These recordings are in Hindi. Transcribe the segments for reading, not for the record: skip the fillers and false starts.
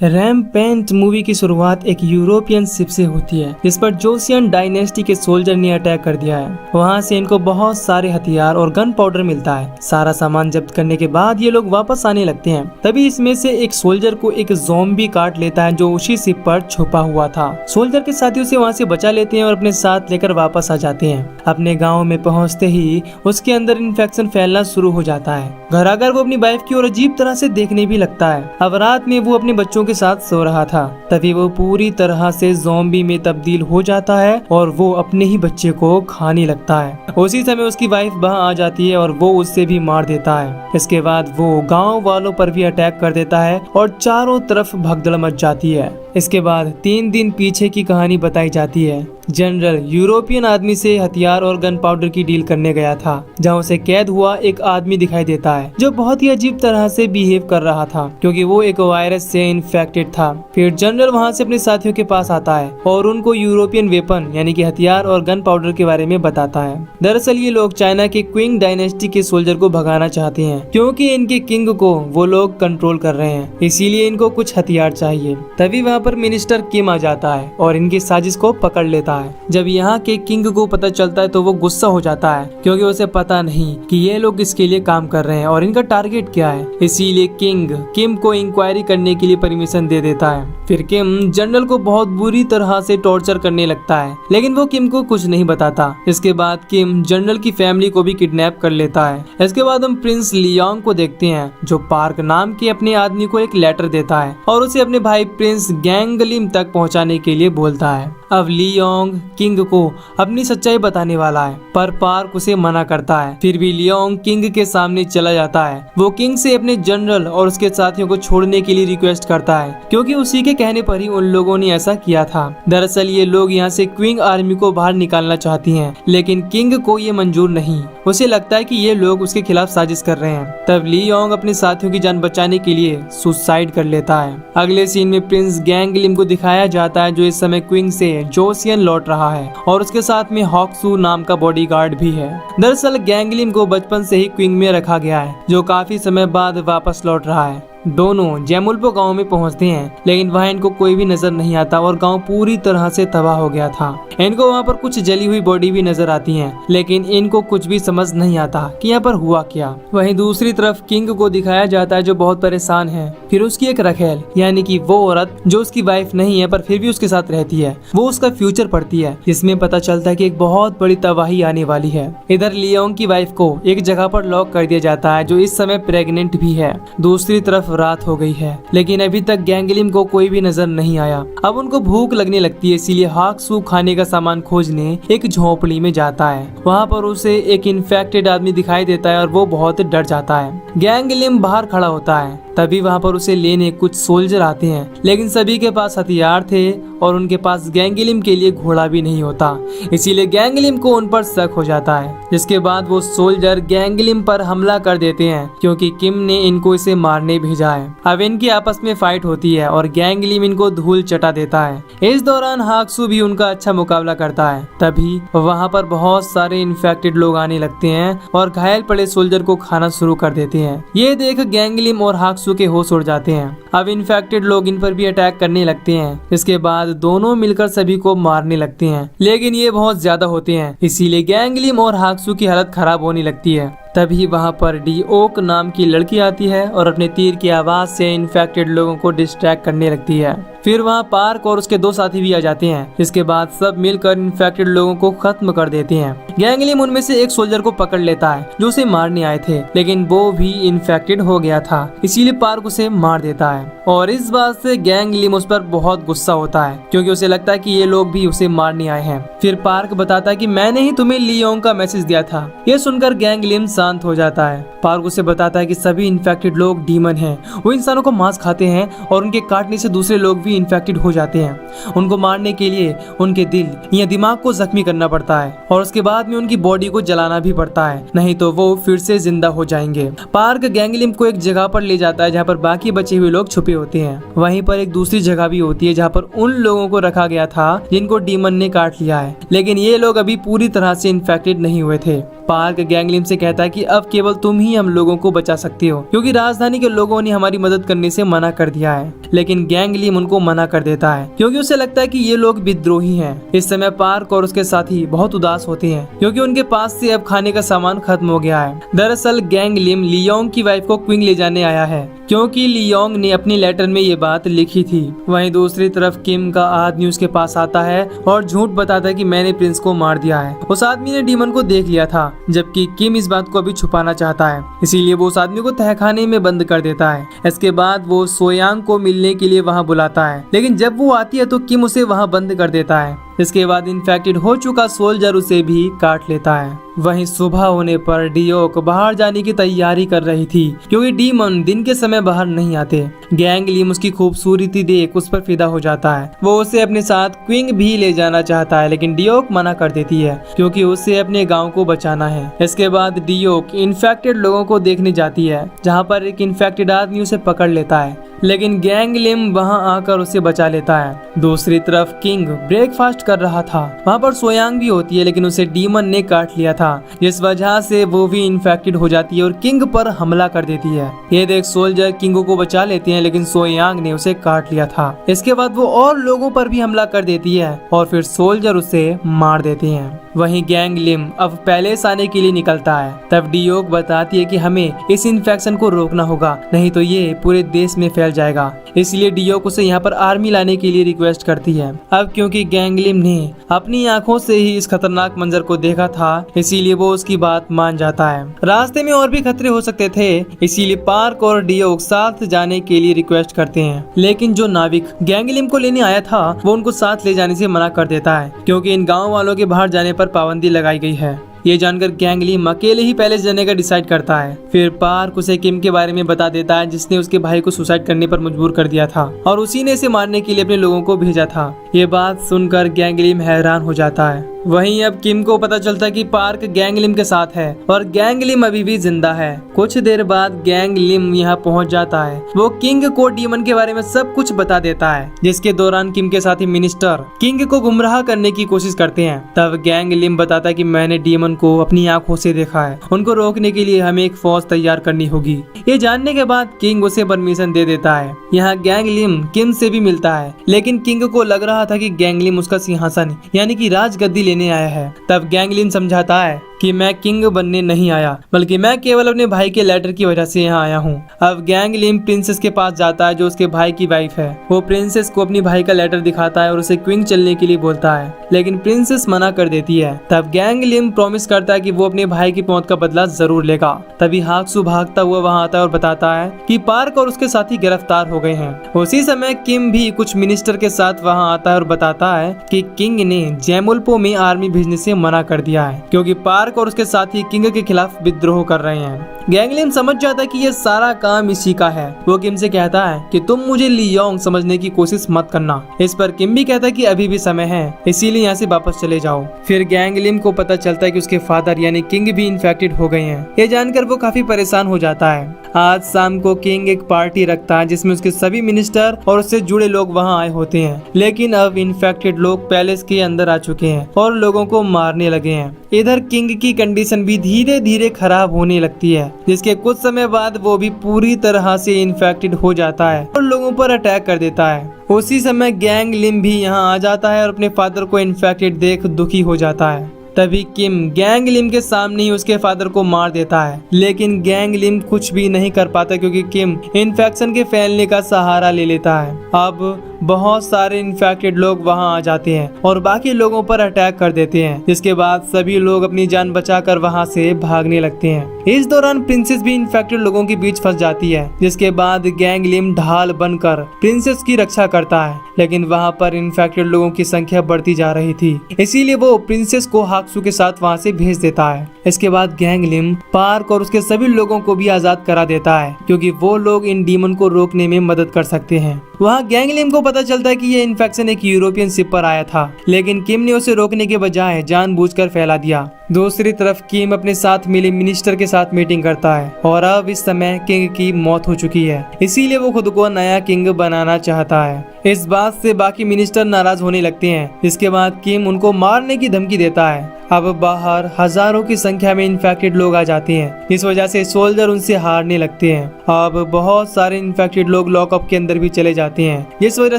रैम्पेंट मूवी की शुरुआत एक यूरोपियन शिप से होती है जिस पर जोसियन डायनेस्टी के सोल्जर ने अटैक कर दिया है। वहाँ से इनको बहुत सारे हथियार और गन पाउडर मिलता है। सारा सामान जब्त करने के बाद ये लोग वापस आने लगते हैं। तभी इसमें से एक सोल्जर को एक ज़ॉम्बी काट लेता है जो उसी शिप पर छुपा हुआ था। सोल्जर के साथियों से वहाँ से बचा लेते हैं और अपने साथ लेकर वापस आ जाते हैं। अपने गाँव में पहुँचते ही उसके अंदर इन्फेक्शन फैलना शुरू हो जाता है। घर आकर वो अपनी वाइफ की ओर अजीब तरह से देखने भी लगता है। अब रात में वो अपने बच्चों के साथ सो रहा था, तभी वो पूरी तरह से ज़ॉम्बी में तब्दील हो जाता है और वो अपने ही बच्चे को खाने लगता है। उसी समय उसकी वाइफ वहां आ जाती है और वो उससे भी मार देता है। इसके बाद वो गांव वालों पर भी अटैक कर देता है और चारों तरफ भगदड़ मच जाती है। इसके बाद 3 दिन पीछे की कहानी बताई जाती है। जनरल यूरोपियन आदमी से हथियार और गन पाउडर की डील करने गया था, जहां उसे कैद हुआ एक आदमी दिखाई देता है जो बहुत ही अजीब तरह से बिहेव कर रहा था क्योंकि वो एक वायरस से इन्फेक्टेड था। फिर जनरल वहां से अपने साथियों के पास आता है और उनको यूरोपियन वेपन यानी कि हथियार और गन पाउडर के बारे में बताता है। दरअसल ये लोग चाइना के क्विंग डायनेस्टी के सोल्जर को भगाना चाहते हैं क्योंकि इनके किंग को वो लोग कंट्रोल कर रहे हैं, इसीलिए इनको कुछ हथियार चाहिए। तभी वहाँ पर मिनिस्टर किम आ जाता है और इनकी साजिश को पकड़ लेता है। जब यहाँ के किंग को पता चलता है तो वो गुस्सा हो जाता है क्योंकि उसे पता नहीं कि ये लोग किसके लिए काम कर रहे हैं और इनका टारगेट क्या है। इसीलिए किंग किम को इंक्वायरी करने के लिए परमिशन दे देता है। फिर किम जनरल को बहुत बुरी तरह से टॉर्चर करने लगता है, लेकिन वो किम को कुछ नहीं बताता। इसके बाद किम जनरल की फैमिली को भी किडनैप कर लेता है। इसके बाद हम प्रिंस लियोंग को देखते हैं जो पार्क नाम के अपने आदमी को एक लेटर देता है और उसे अपने भाई प्रिंस गैंगलिम तक पहुंचाने के लिए बोलता है। अब लियोंग किंग को अपनी सच्चाई बताने वाला है, पर पार्क उसे मना करता है। फिर भी लियोंग किंग के सामने चला जाता है। वो किंग से अपने जनरल और उसके साथियों को छोड़ने के लिए रिक्वेस्ट करता है क्योंकि उसी के कहने पर ही उन लोगों ने ऐसा किया था। दरअसल ये लोग यहाँ से क्विंग आर्मी को बाहर निकालना चाहती हैं, लेकिन किंग को ये मंजूर नहीं। उसे लगता है कि ये लोग उसके खिलाफ साजिश कर रहे हैं। तब लियोंग अपने साथियों की जान बचाने के लिए सुसाइड कर लेता है। अगले सीन में प्रिंस गैंगलिम को दिखाया जाता है जो इस समय क्विंग से जोसियन लौट रहा है और उसके साथ में हॉक्सू नाम का बॉडीगार्ड भी है। दरअसल गैंगलिम को बचपन से ही क्विंग में रखा गया है जो काफी समय बाद वापस लौट रहा है। दोनों जेमुल्पो गांव में पहुंचते हैं, लेकिन वहां इनको कोई भी नजर नहीं आता और गांव पूरी तरह से तबाह हो गया था। इनको वहां पर कुछ जली हुई बॉडी भी नजर आती हैं, लेकिन इनको कुछ भी समझ नहीं आता कि यहाँ पर हुआ क्या। वहीं दूसरी तरफ किंग को दिखाया जाता है जो बहुत परेशान है। फिर उसकी एक रखेल यानी कि वो औरत जो उसकी वाइफ नहीं है पर फिर भी उसके साथ रहती है, वो उसका फ्यूचर पढ़ती है, जिसमें पता चलता है कि एक बहुत बड़ी तबाही आने वाली है। इधर लियोंग की वाइफ को एक जगह पर लॉक कर दिया जाता है जो इस समय प्रेग्नेंट भी है। दूसरी तरफ रात हो गई है, लेकिन अभी तक गैंगलिम को कोई भी नजर नहीं आया। अब उनको भूख लगने लगती है, इसीलिए हॉक्सू खाने का सामान खोजने एक झोपड़ी में जाता है। वहाँ पर उसे एक इन्फेक्टेड आदमी दिखाई देता है और वो बहुत डर जाता है। गैंगलिम बाहर खड़ा होता है, तभी वहाँ पर उसे लेने कुछ सोल्जर आते हैं, लेकिन सभी के पास हथियार थे और उनके पास गैंगलिम के लिए घोड़ा भी नहीं होता, इसीलिए गैंगलिम को उन पर शक हो जाता है। जिसके बाद वो सोल्जर गैंगलिम पर हमला कर देते हैं क्योंकि किम ने इनको इसे मारने भेजा है। अब इनकी आपस में फाइट होती है और गैंगलिम इनको धूल चटा देता है। इस दौरान हॉक्सू भी उनका अच्छा मुकाबला करता है। तभी वहाँ पर बहुत सारे इन्फेक्टेड लोग आने लगते हैं और घायल पड़े सोल्जर को खाना शुरू कर देते हैं। ये देख गैंगलिम और हॉक्सू के होश उड़ जाते हैं। अब इन्फेक्टेड लोग इन पर भी अटैक करने लगते हैं। इसके बाद दोनों मिलकर सभी को मारने लगते हैं, लेकिन ये बहुत ज्यादा होते हैं, इसीलिए गैंगलिम और हॉक्सू की हालत खराब होने लगती है। तभी वहाँ पर डी ओक नाम की लड़की आती है और अपने तीर की आवाज से इन्फेक्टेड लोगों को डिस्ट्रैक्ट करने लगती है। फिर वहाँ पार्क और उसके 2 साथी भी आ जाते हैं। इसके बाद सब मिलकर इन्फेक्टेड लोगों को खत्म कर देते हैं। गैंगलिम उनमें से एक सोल्जर को पकड़ लेता है जो उसे मारने आए थे, लेकिन वो भी इन्फेक्टेड हो गया था, इसीलिए पार्क उसे मार देता है। और इस बात से गैंगलिम उस पर बहुत गुस्सा होता है क्योंकि उसे लगता है कि ये लोग भी उसे मारने आए हैं। फिर पार्क बताता है कि मैंने ही तुम्हें लियोंग का मैसेज दिया था। ये सुनकर गैंगलिम शांत हो जाता है। पार्क उसे बताता है कि सभी इन्फेक्टेड लोग डीमन हैं, वो इंसानों को मांस खाते हैं और उनके काटने से दूसरे लोग भी इन्फेक्टेड हो जाते हैं। उनको मारने के लिए उनके दिल या दिमाग को जख्मी करना पड़ता है और उसके बाद में उनकी बॉडी को जलाना भी पड़ता है, नहीं तो वो फिर से जिंदा हो जाएंगे। पार्क गैंगलिम को एक जगह पर ले जाता है जहाँ पर बाकी बचे हुए लोग छुपे होते हैं। वहीं पर एक दूसरी जगह भी होती है जहाँ पर उन लोगों को रखा गया था जिनको डीमन ने काट लिया है, लेकिन ये लोग अभी पूरी तरह से इन्फेक्टेड नहीं हुए थे। पार्क गैंग लिम से कहता है कि अब केवल तुम ही हम लोगों को बचा सकती हो, क्योंकि राजधानी के लोगों ने हमारी मदद करने से मना कर दिया है। लेकिन गैंग लिम उनको मना कर देता है क्योंकि उसे लगता है कि ये लोग विद्रोही हैं। इस समय पार्क और उसके साथी बहुत उदास होते हैं क्योंकि उनके पास से अब खाने का सामान खत्म हो गया है। दरअसल गैंग लिम लियोंग की वाइफ को क्विंग ले जाने आया है क्योंकि लियोंग ने अपनी लेटर में ये बात लिखी थी। वहीं दूसरी तरफ किम का आदमी उसके पास आता है और झूठ बताता है कि मैंने प्रिंस को मार दिया है। उस आदमी ने डीमन को देख लिया था, जबकि किम इस बात को अभी छुपाना चाहता है, इसीलिए वो उस आदमी को तहखाने में बंद कर देता है। इसके बाद वो सोयांग को मिलने के लिए वहाँ बुलाता है, लेकिन जब वो आती है तो किम उसे वहाँ बंद कर देता है। इसके बाद इन्फेक्टेड हो चुका सोल्जर उसे भी काट लेता है। वहीं सुबह होने पर डियोक बाहर जाने की तैयारी कर रही थी क्योंकि डीमन दिन के समय बाहर नहीं आते। गैंग लिम उसकी खूबसूरती देख उस पर फिदा हो जाता है। वो उसे अपने साथ क्विंग भी ले जाना चाहता है, लेकिन डियोक मना कर देती है क्योंकि उसे अपने गांव को बचाना है। इसके बाद डियोक इन्फेक्टेड लोगों को देखने जाती है, जहाँ पर एक इन्फेक्टेड आदमी उसे पकड़ लेता है, लेकिन गैंग लिम वहां आकर उसे बचा लेता है। दूसरी तरफ किंग ब्रेकफास्ट कर रहा था, वहां पर सोयांग भी होती है, लेकिन उसे डीमन ने काट लिया था, जिस वजह से वो भी इन्फेक्टेड हो जाती है और किंग पर हमला कर देती है। ये देख सोल्जर किंग को बचा लेते हैं, लेकिन सोयांग ने उसे काट लिया था। इसके बाद वो और लोगों पर भी हमला कर देती है और फिर सोल्जर उसे मार देते हैं। वहीं गैंग लिम अब पैलेस आने के लिए निकलता है। तब डियोक बताती है कि हमें इस इन्फेक्शन को रोकना होगा, नहीं तो ये पूरे देश में फैल जाएगा। इसलिए डियोक उसे यहाँ पर आर्मी लाने के लिए रिक्वेस्ट करती है। अब क्योंकि गैंग लिम ने अपनी आंखों से ही इस खतरनाक मंजर को देखा था, इसीलिए वो उसकी बात मान जाता है। रास्ते में और भी खतरे हो सकते थे, इसीलिए पार्क और डियोक साथ जाने के लिए रिक्वेस्ट करते हैं, लेकिन जो नाविक गैंग लिम को लेने आया था वो उनको साथ ले जाने से मना कर देता है क्योंकि इन गाँव वालों के बाहर जाने पर पाबंदी लगाई गई है। ये जानकर गैंग लिम अकेले ही पैलेस जाने का डिसाइड करता है। फिर पार्क उसे किम के बारे में बता देता है, जिसने उसके भाई को सुसाइड करने पर मजबूर कर दिया था और उसी ने इसे मारने के लिए अपने लोगों को भेजा था। ये बात सुनकर गैंग लिम हैरान हो जाता है। वहीं अब किम को पता चलता है कि पार्क गैंग लिम के साथ है और गैंग लिम अभी भी जिंदा है। कुछ देर बाद गैंग लिम यहाँ पहुँच जाता है। वो किंग को डीमन के बारे में सब कुछ बता देता है, जिसके दौरान किम के साथी मिनिस्टर किंग को गुमराह करने की कोशिश करते हैं। तब गैंग लिम बताता है कि मैंने डीमन को अपनी आंखों से देखा है, उनको रोकने के लिए हमें एक फौज तैयार करनी होगी। ये जानने के बाद किंग उसे परमिशन दे देता है। यहाँ गैंग लिम किम से भी मिलता है, लेकिन किंग को लग रहा था कि गैंग लिम उसका सिंहासन यानी कि राजगद्दी लेने आया है। तब गैंग लिम समझाता है कि मैं किंग बनने नहीं आया, बल्कि मैं केवल अपने भाई के लेटर की वजह से यहाँ आया हूँ। अब गैंग लिम प्रिंसेस के पास जाता है, जो उसके भाई की वाइफ है। वो प्रिंसेस को अपनी भाई का लेटर दिखाता है और उसे क्विंग चलने के लिए बोलता है, लेकिन प्रिंसेस मना कर देती है। तब गैंग लिम प्रॉमिस करता है कि वो अपने भाई की मौत का बदला जरूर लेगा। तभी हाक्सू भागता हुआ वहाँ आता है और बताता है कि पार्क और उसके साथी गिरफ्तार हो गए हैं। उसी समय किम भी कुछ मिनिस्टर के साथ वहाँ आता है और बताता है कि किंग ने जैमुल्पो में आर्मी भेजने से मना कर दिया है क्योंकि पार्क और उसके साथी किंग के खिलाफ विद्रोह कर रहे हैं। गैंग लिम समझ जाता है कि ये सारा काम इसी का है। वो किम से कहता है कि तुम मुझे लियोंग समझने की कोशिश मत करना। इस पर किम भी कहता है कि अभी भी समय है, इसीलिए यहाँ से वापस चले जाओ। फिर गैंग लिम को पता चलता है कि उसके फादर यानी किंग भी इन्फेक्टेड हो गए हैं। ये जानकर वो काफी परेशान हो जाता है। आज शाम को किंग एक पार्टी रखता है जिसमें उसके सभी मिनिस्टर और उससे जुड़े लोग वहाँ आए होते हैं, लेकिन अब इन्फेक्टेड लोग पैलेस के अंदर आ चुके हैं और लोगों को मारने लगे हैं। इधर किंग की कंडीशन भी धीरे धीरे खराब होने लगती है, जिसके कुछ समय बाद वो भी पूरी तरह से इन्फेक्टेड हो जाता है और लोगों पर अटैक कर देता है। उसी समय गैंग लिम भी यहाँ आ जाता है और अपने फादर को इन्फेक्टेड देख दुखी हो जाता है। तभी किम गैंग लिम के सामने ही उसके फादर को मार देता है, लेकिन गैंग लिम कुछ भी नहीं कर पाता क्योंकि किम इन्फेक्शन के फैलने का सहारा ले लेता है। अब बहुत सारे इन्फेक्टेड लोग वहां आ जाते हैं और बाकी लोगों पर अटैक कर देते हैं, जिसके बाद सभी लोग अपनी जान बचाकर वहां से भागने लगते हैं। इस दौरान प्रिंसेस भी इन्फेक्टेड लोगों के बीच फंस जाती है, जिसके बाद गैंग लिम ढाल बनकर प्रिंसेस की रक्षा करता है, लेकिन वहां पर इन्फेक्टेड लोगों की संख्या बढ़ती जा रही थी, इसीलिए वो प्रिंसेस को हाक्सू के साथ वहां से भेज देता है। इसके बाद गैंग लिम पार्क और उसके सभी लोगों को भी आजाद करा देता है क्योंकि वो लोग इन डीमन को रोकने में मदद कर सकते हैं। वहाँ गैंग लिम को पता चलता है कि ये इन्फेक्शन एक यूरोपियन शिप पर आया था, लेकिन किम ने उसे रोकने के बजाय जानबूझकर फैला दिया। दूसरी तरफ किम अपने साथ मिले मिनिस्टर के साथ मीटिंग करता है और अब इस समय किंग की मौत हो चुकी है, इसीलिए वो खुद को नया किंग बनाना चाहता है। इस बात से बाकी मिनिस्टर नाराज होने लगते हैं। इसके बाद किम उनको मारने की धमकी देता है। अब बाहर हजारों की संख्या में इन्फेक्टेड लोग आ जाते हैं। इस वजह से सोल्जर उनसे हारने लगते हैं। अब बहुत सारे इन्फेक्टेड लोग लॉकअप के अंदर भी चले जाते हैं, जिस वजह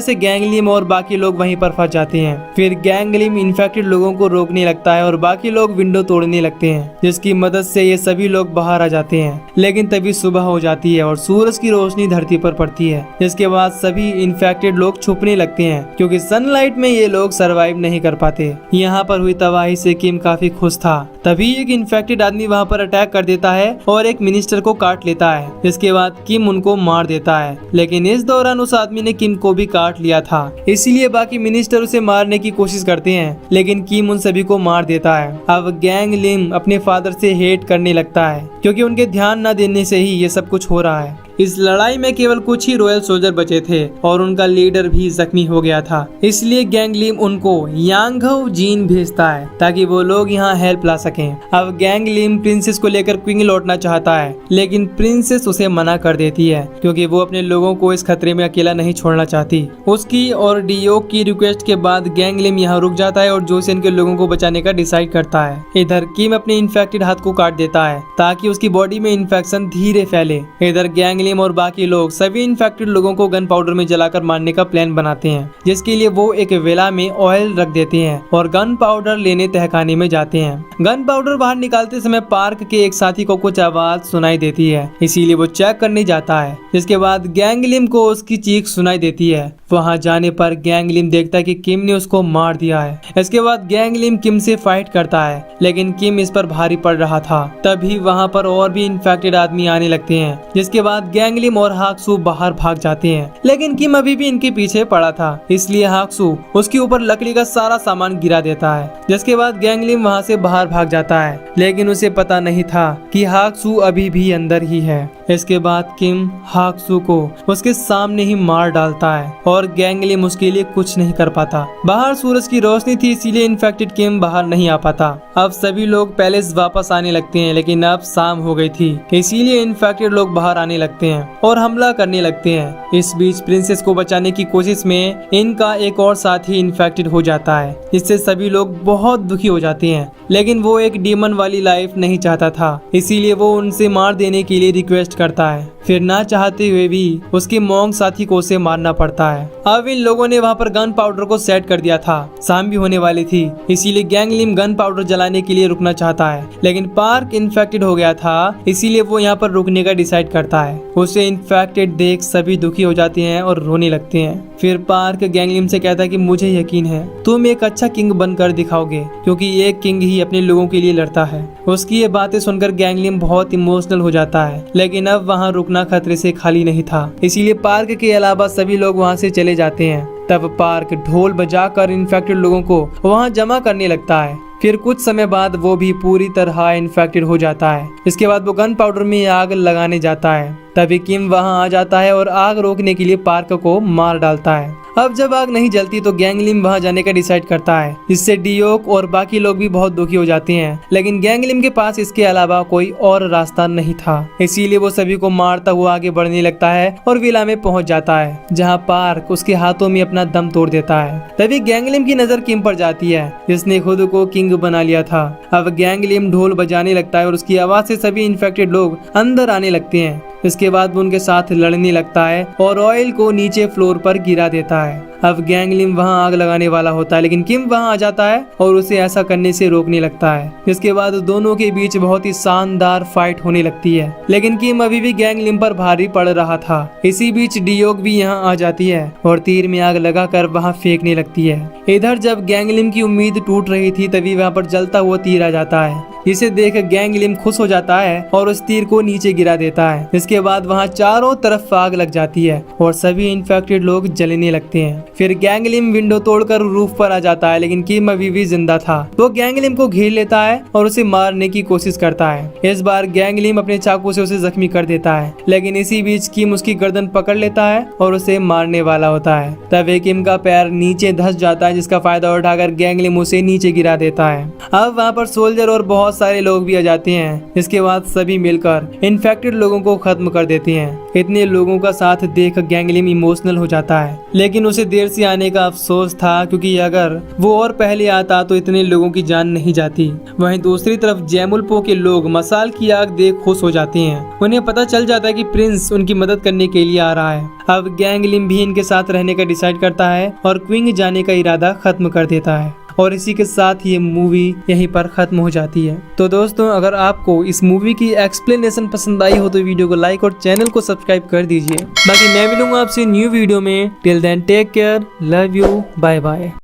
से गैंग लिम और बाकी लोग वहीं पर फंस जाते हैं। फिर गैंग लिम इन्फेक्टेड लोगों को रोकने लगता है और बाकी लोग विंडो तोड़ने लगते हैं, जिसकी मदद से ये सभी लोग बाहर आ जाते हैं। लेकिन तभी सुबह हो जाती है और सूरज की रोशनी धरती पर पड़ती है। जिसके बाद सभी इन्फेक्टेड लोग छुपने लगते हैं, क्योंकि सनलाइट में ये लोग सरवाइव नहीं कर पाते। यहाँ पर हुई तबाही से किम काफी खुश था। तभी एक इन्फेक्टेड आदमी वहाँ पर अटैक कर देता है और एक मिनिस्टर को काट लेता है। जिसके बाद किम उनको मार देता है, लेकिन इस दौरान उस आदमी ने किम को भी काट लिया था। इसीलिए बाकी मिनिस्टर उसे मारने की कोशिश करते हैं, लेकिन किम उन सभी को मार देता है। अब गैंग लिम अपने फादर से हेट करने लगता है, क्योंकि उनके ध्यान न देने से ही ये सब कुछ हो रहा है। इस लड़ाई में केवल कुछ ही रॉयल सोल्जर बचे थे और उनका लीडर भी जख्मी हो गया था। इसलिए गैंग लिम उनको यांगघो जीन भेजता है ताकि वो लोग यहाँ हेल्प ला सकें। अब गैंग लिम प्रिंसेस को लेकर क्विंग लौटना चाहता है, लेकिन प्रिंसेस उसे मना कर देती है, क्योंकि वो अपने लोगों को इस खतरे में अकेला नहीं छोड़ना चाहती। उसकी और डियोक की रिक्वेस्ट के बाद गैंग लिम यहाँ रुक जाता है और जोसियन के लोगों को बचाने का डिसाइड करता है। इधर किम अपने इन्फेक्टेड हाथ को काट देता है ताकि उसकी बॉडी में इन्फेक्शन धीरे फैले। इधर गैंग लिम और बाकी लोग सभी इन्फेक्टेड लोगों को गन पाउडर में जलाकर मारने का प्लान बनाते हैं, जिसके लिए वो एक वेला में ऑयल रख देते हैं और गन पाउडर लेने तहखाने में जाते हैं। गन पाउडर बाहर निकालते समय पार्क के एक साथी को कुछ आवाज सुनाई देती है, इसीलिए वो चेक करने जाता है। जिसके बाद गैंग लिम को उसकी चीख सुनाई देती है। वहाँ जाने पर गैंग लिम देखता है कि किम ने उसको मार दिया है। इसके बाद गैंग लिम किम से फाइट करता है, लेकिन किम इस पर भारी पड़ रहा था। तभी वहाँ पर और भी इन्फेक्टेड आदमी आने लगते हैं। जिसके बाद गैंग लिम और हाक्सू बाहर भाग जाते हैं, लेकिन किम अभी भी इनके पीछे पड़ा था, इसलिए हाक्सू उसके ऊपर लकड़ी का सारा सामान गिरा देता है। जिसके बाद गैंग लिम वहाँ से बाहर भाग जाता है, लेकिन उसे पता नहीं था कि हाक्सू अभी भी अंदर ही है। इसके बाद किम हाक्सू को उसके सामने ही मार डालता है और गैंग लिम उसके लिए कुछ नहीं कर पाता। बाहर सूरज की रोशनी थी, इसीलिए इन्फेक्टेड किम बाहर नहीं आ पाता। अब सभी लोग पैलेस वापस आने लगते हैं, लेकिन अब शाम हो गई थी, इसीलिए इन्फेक्टेड लोग बाहर आने लगते हैं और हमला करने लगते हैं। इस बीच प्रिंसेस को बचाने की कोशिश में इनका एक और साथी इन्फेक्टेड हो जाता है, जिससे सभी लोग बहुत दुखी हो जाते हैं। लेकिन वो एक डीमन वाली लाइफ नहीं चाहता था, इसीलिए वो उनसे मार देने के लिए रिक्वेस्ट करता है। फिर ना चाहते हुए भी उसके मॉन्क साथी को उसे मारना पड़ता है। अब इन लोगों ने वहाँ पर गन पाउडर को सेट कर दिया था। शाम भी होने वाली थी, इसीलिए गैंग लिम गन पाउडर जलाने के लिए रुकना चाहता है, लेकिन पार्क इन्फेक्टेड हो गया था, इसीलिए वो यहाँ पर रुकने का डिसाइड करता है। उसे इन्फेक्टेड देख सभी दुखी हो जाते हैं और रोने लगते हैं। फिर पार्क गैंग लिम से कहता है कि मुझे यकीन है तुम एक अच्छा किंग बनकर दिखाओगे, क्योंकि एक किंग ही अपने लोगों के लिए लड़ता है। उसकी ये बातें सुनकर गैंग लिम बहुत इमोशनल हो जाता है, लेकिन अब वहाँ रुकना खतरे से खाली नहीं था, इसीलिए पार्क के अलावा सभी लोग वहाँ से चले जाते हैं। तब पार्क ढोल बजाकर इन्फेक्टेड लोगों को वहाँ जमा करने लगता है। फिर कुछ समय बाद वो भी पूरी तरह इन्फेक्टेड हो जाता है। इसके बाद वो गन पाउडर में आग लगाने जाता है। तभी किम वहाँ आ जाता है और आग रोकने के लिए पार्क को मार डालता है। अब जब आग नहीं जलती तो गैंग लिम वहाँ जाने का डिसाइड करता है, जिससे डियोक और बाकी लोग भी बहुत दुखी हो जाते हैं। लेकिन गैंग लिम के पास इसके अलावा कोई और रास्ता नहीं था, इसीलिए वो सभी को मारता हुआ आगे बढ़ने लगता है और विला में पहुंच जाता है, जहाँ पार्क उसके हाथों में अपना दम तोड़ देता है। तभी गैंग लिम की नजर किम पर जाती है, जिसने खुद को किंग बना लिया था। अब गैंग लिम ढोल बजाने लगता है और उसकी आवाज से सभी इन्फेक्टेड लोग अंदर आने लगते हैं। इसके बाद वो उनके साथ लड़ने लगता है और ऑयल को नीचे फ्लोर पर गिरा देता है। अब गैंग लिम वहाँ आग लगाने वाला होता है, लेकिन किम वहाँ आ जाता है और उसे ऐसा करने से रोकने लगता है। इसके बाद दोनों के बीच बहुत ही शानदार फाइट होने लगती है, लेकिन किम अभी भी गैंग लिम पर भारी पड़ रहा था। इसी बीच डियोक भी यहाँ आ जाती है और तीर में आग लगाकर वहाँ फेंकने लगती है। इधर जब गैंग लिम की उम्मीद टूट रही थी, तभी वहाँ पर जलता हुआ तीर आ जाता है, जिसे देख गैंग लिम खुश हो जाता है और उस तीर को नीचे गिरा देता है। इसके बाद वहाँ चारों तरफ आग लग जाती है और सभी इन्फेक्टेड लोग जलने लगते हैं। फिर गैंगलिम विंडो तोड़कर रूफ पर आ जाता है, लेकिन किम अभी भी जिंदा था। वो गैंगलिम को घेर लेता है और उसे मारने की कोशिश करता है। इस बार गैंगलिम अपने चाकू से उसे जख्मी कर देता है, लेकिन इसी बीच किम उसकी गर्दन पकड़ लेता है और उसे मारने वाला होता है। तभी किम का पैर नीचे धंस जाता है, जिसका फायदा उठाकर गैंगलिम उसे नीचे गिरा देता है। अब वहाँ पर सोल्जर और बहुत सारे लोग भी आ जाते हैं। इसके बाद सभी मिलकर इन्फेक्टेड लोगों को खत्म कर देते हैं। इतने लोगों का साथ देख गैंगलिम इमोशनल हो जाता है, लेकिन उसे देर से आने का अफसोस था, क्योंकि अगर वो और पहले आता तो इतने लोगों की जान नहीं जाती। वहीं दूसरी तरफ जैमुलपो के लोग मसाल की आग देख खुश हो जाते हैं। उन्हें पता चल जाता है कि प्रिंस उनकी मदद करने के लिए आ रहा है। अब गैंगलिम भी इनके साथ रहने का डिसाइड करता है और क्विंग जाने का इरादा खत्म कर देता है। और इसी के साथ ये मूवी यहीं पर खत्म हो जाती है। तो दोस्तों, अगर आपको इस मूवी की एक्सप्लेनेशन पसंद आई हो तो वीडियो को लाइक और चैनल को सब्सक्राइब कर दीजिए। बाकी मैं मिलूंगा आपसे न्यू वीडियो में। Till then take care, love you, bye bye.